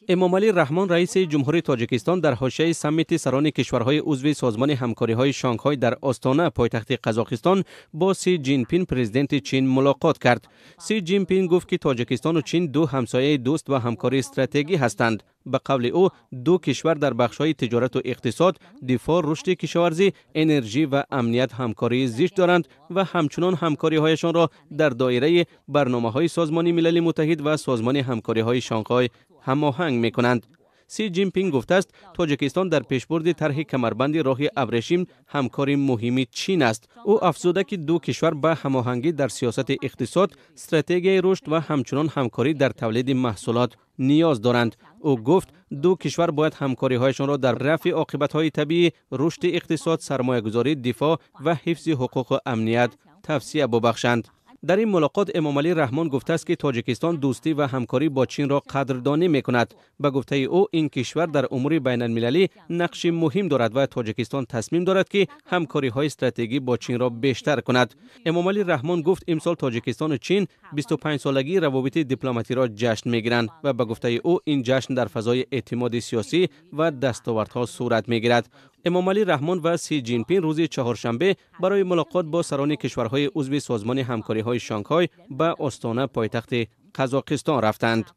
امامعلی رحمان رئیس جمهوری تاجیکستان در حاشیه سمیت سران کشورهای عضو سازمان همکاری‌های شانگهای در آستانه پایتخت قزاقستان با سی جین پین پرزیدنت چین ملاقات کرد. سی جین پین گفت که تاجیکستان و چین دو همسایه دوست و همکاری استراتژیکی هستند. به قول او دو کشور در بخش‌های تجارت و اقتصاد، دفاع، رشد کشاورزی، انرژی و امنیت همکاری زیست دارند و همچنان همکاری‌هایشان را در دایره برنامه‌های سازمان ملل متحد و سازمان همکاری‌های شانگهای هماهنگ می‌کنند. سی جین پینگ گفته است تاجیکستان در پیشبرد طرح کمربند راه ابریشم همکاری مهمی چین است. او افزوده که دو کشور به هماهنگی در سیاست اقتصاد، استراتژی رشد و همچنان همکاری در تولید محصولات نیاز دارند. او گفت دو کشور باید همکاری‌هایشان را در رفع عاقبت‌های طبیعی، رشد اقتصاد، سرمایه‌گذاری، دفاع و حفظ حقوق و امنیت توسعه ببخشند. در این ملاقات امامعلی رحمان گفته است که تاجیکستان دوستی و همکاری با چین را قدردانی می‌کند. به گفته او این کشور در امور بین المللی نقش مهم دارد و تاجیکستان تصمیم دارد که همکاری‌های استراتژیکی با چین را بیشتر کند. امامعلی رحمان گفت امسال تاجیکستان و چین 25 سالگی روابط دیپلماتی را جشن می‌گیرند و به گفته او این جشن در فضای اعتماد سیاسی و دستاوردها صورت می‌گیرد. امامعلی رحمان و سی جین پین روز چهارشنبه برای ملاقات با سران کشورهای عضو سازمان همکاری‌های شانگهای به آستانه پایتخت قزاقستان رفتند.